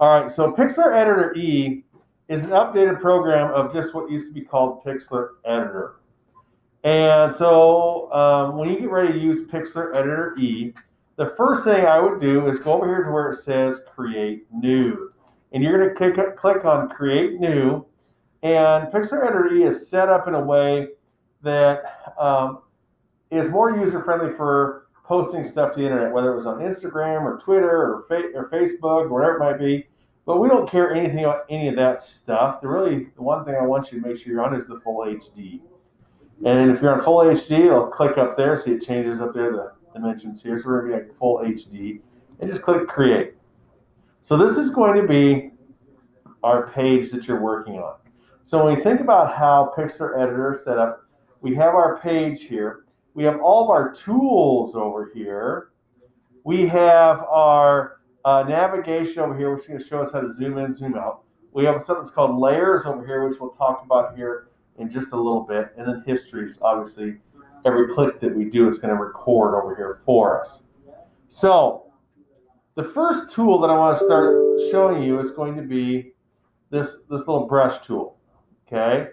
All right, so Pixlr Editor E is an updated program of just what used to be called Pixlr Editor. And so when you get ready to use Pixlr Editor E, the first thing I would do is go over here to where it says Create New. And you're going to click on Create New. And Pixlr Editor E is set up in a way that is more user-friendly for posting stuff to the internet, whether it was on Instagram or Twitter or Facebook or whatever it might be. But we don't care anything about any of that stuff. The one thing I want you to make sure you're on is the full HD. And if you're on full HD, it'll click up there. See, it changes up there, the dimensions here. So we're going to be like full HD. And just click Create. So this is going to be our page that you're working on. So when we think about how Pixlr Editor is set up, we have our page here. We have all of our tools over here. We have our navigation over here, which is going to show us how to zoom in, zoom out. We have something that's called layers over here, which we'll talk about here in just a little bit. And then histories, obviously, every click that we do is going to record over here for us. So the first tool that I want to start showing you is going to be this little brush tool, okay?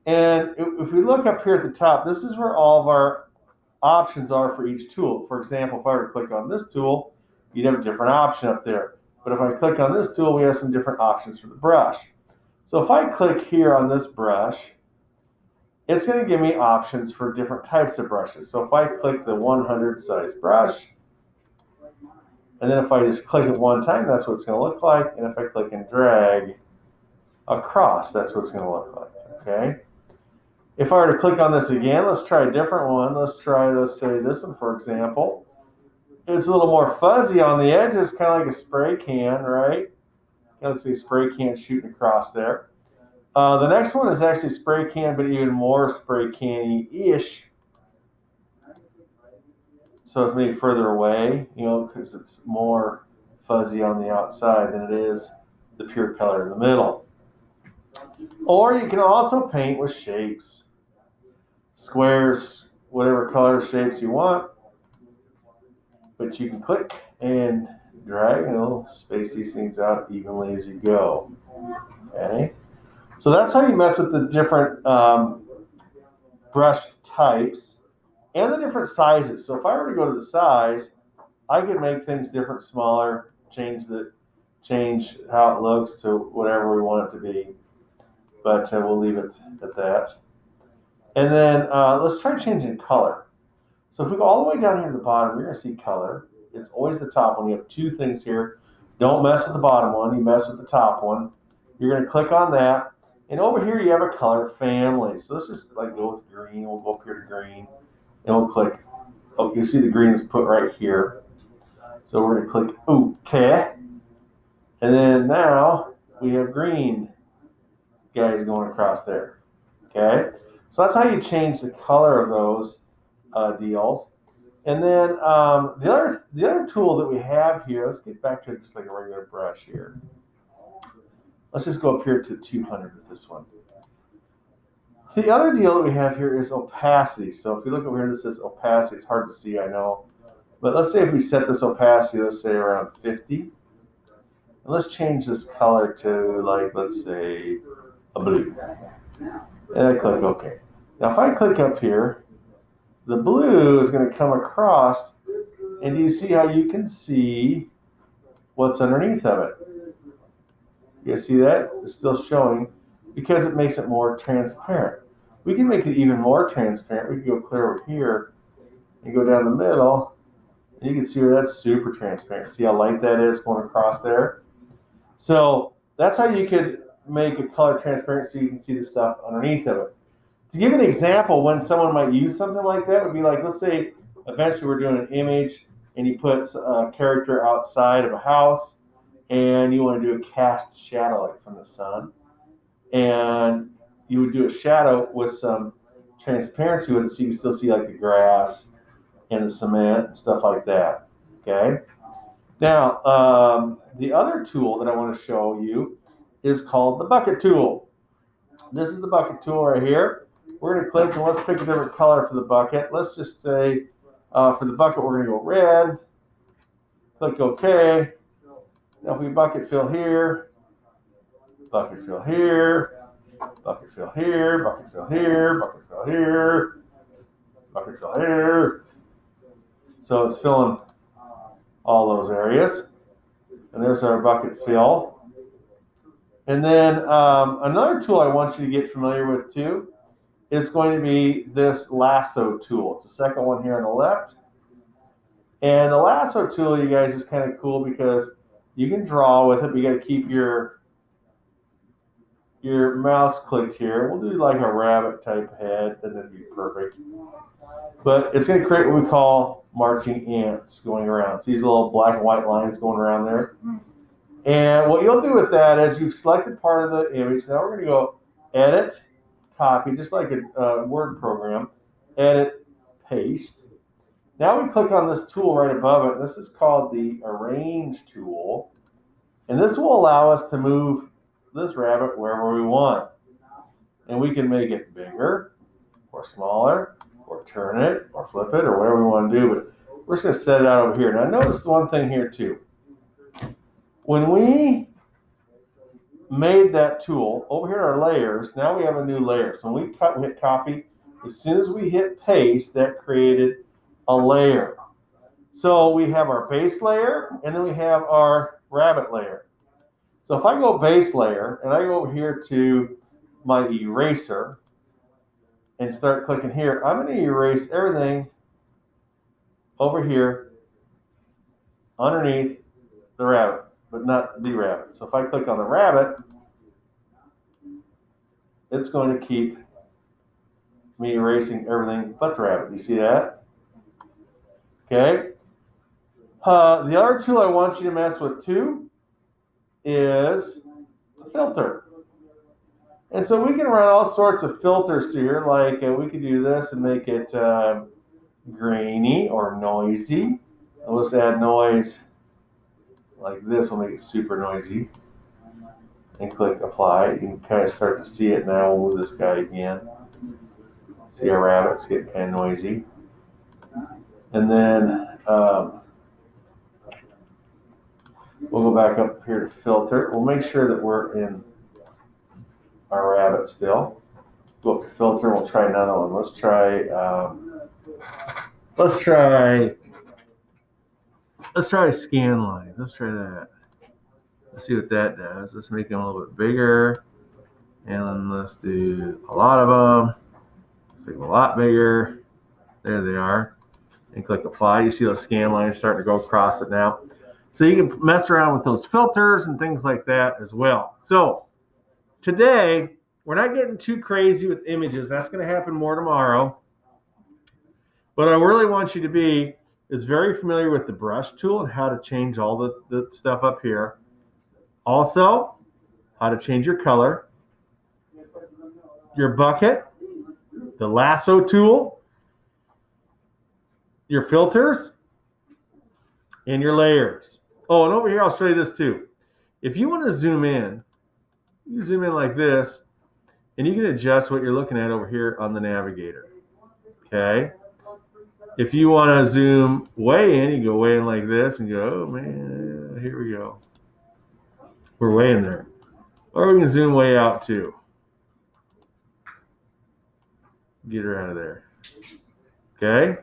And if we look up here at the top, this is where all of our options are for each tool. For example, if I were to click on this tool, you'd have a different option up there. But if I click on this tool, we have some different options for the brush. So if I click here on this brush, it's going to give me options for different types of brushes. So if I click the 100 size brush, and then if I just click it one time, that's what it's going to look like. And if I click and drag across, that's what it's going to look like, okay? If I were to click on this again, let's try a different one. Let's say this one, for example. It's a little more fuzzy on the edges, kind of like a spray can, right? Let's see, spray can shooting across there. The next one is actually spray can, but even more spray can-y-ish. So it's maybe further away, because it's more fuzzy on the outside than it is the pure color in the middle. Or you can also paint with shapes, squares, whatever color shapes you want. But you can click and drag and it'll space these things out evenly as you go. Okay, so that's how you mess with the different brush types and the different sizes. So if I were to go to the size, I could make things different, smaller, change how it looks to whatever we want it to be. But we'll leave it at that. And then let's try changing color. So if we go all the way down here to the bottom, we're going to see color. It's always the top one. You have two things here. Don't mess with the bottom one. You mess with the top one. You're going to click on that. And over here, you have a color family. So let's just go with green. We'll go up here to green. And we'll click. Oh, you see the green is put right here. So we're going to click OK. And then now we have green guys going across there. Okay. So that's how you change the color of those deals. And then the other tool that we have here, let's get back to just like a regular brush here. Let's just go up here to 200 with this one. The other deal that we have here is opacity. So if you look over here, this says opacity. It's hard to see, I know. But let's say if we set this opacity, let's say around 50. And let's change this color to let's say a blue. And I click OK. Now if I click up here, the blue is going to come across, and do you see how you can see what's underneath of it? You guys see that? It's still showing because it makes it more transparent. We can make it even more transparent. We can go clear over here and go down the middle, and you can see where that's super transparent. See how light that is going across there? So that's how you could make a color transparent so you can see the stuff underneath of it. To give an example, when someone might use something like that, would be like, let's say eventually we're doing an image and you put a character outside of a house and you want to do a cast shadow like from the sun. And you would do a shadow with some transparency with it so you can still see like the grass and the cement and stuff like that. Okay. Now, the other tool that I want to show you is called the bucket tool. This is the bucket tool right here. We're going to click and let's pick a different color for the bucket. Let's just say for the bucket, we're going to go red. Click OK. Now if we bucket fill here, bucket fill here, bucket fill here, bucket fill here, bucket fill here, bucket fill here. So it's filling all those areas. And there's our bucket fill. And then another tool I want you to get familiar with too is going to be this Lasso Tool. It's the second one here on the left. And the Lasso Tool, you guys, is kind of cool because you can draw with it, but you got to keep your mouse clicked here. We'll do like a rabbit type head, and that'd be perfect. But it's going to create what we call marching ants going around. See these little black and white lines going around there? And what you'll do with that is you've selected part of the image. Now we're going to go edit, copy, just like a Word program, edit, paste. Now we click on this tool right above it. This is called the Arrange tool. And this will allow us to move this rabbit wherever we want. And we can make it bigger or smaller or turn it or flip it or whatever we want to do. But we're just going to set it out over here. Now notice one thing here too. When we made that tool, over here are layers, now we have a new layer. So when we hit copy, as soon as we hit paste, that created a layer. So we have our base layer, and then we have our rabbit layer. So if I go base layer, and I go over here to my eraser, and start clicking here, I'm going to erase everything over here underneath the rabbit, but not the rabbit. So if I click on the rabbit, it's going to keep me erasing everything but the rabbit. You see that? Okay. The other tool I want you to mess with too is a filter. And so we can run all sorts of filters through here, like we could do this and make it grainy or noisy. We'll just add noise like this, we'll make it super noisy. And click apply. You can kind of start to see it now. We'll move this guy again. See our rabbits get kind of noisy. And then we'll go back up here to filter. We'll make sure that we're in our rabbit still. Go up to filter. We'll try another one. Let's try scan line. Let's try that. Let's see what that does. Let's make them a little bit bigger. And let's do a lot of them. Let's make them a lot bigger. There they are. And click apply. You see those scan lines starting to go across it now. So you can mess around with those filters and things like that as well. So today, we're not getting too crazy with images. That's going to happen more tomorrow. What I really want you to be is very familiar with the brush tool and how to change all the stuff up here. Also, how to change your color, your bucket, the lasso tool, your filters, and your layers. Oh, and over here, I'll show you this too. If you want to zoom in, you zoom in like this, and you can adjust what you're looking at over here on the navigator. Okay? If you want to zoom way in, you go way in like this and go, oh man, here we go. We're way in there. Or we can zoom way out too. Get her out of there. Okay?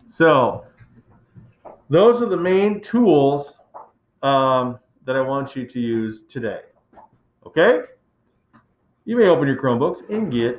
So, those are the main tools that I want you to use today. Okay? You may open your Chromebooks and get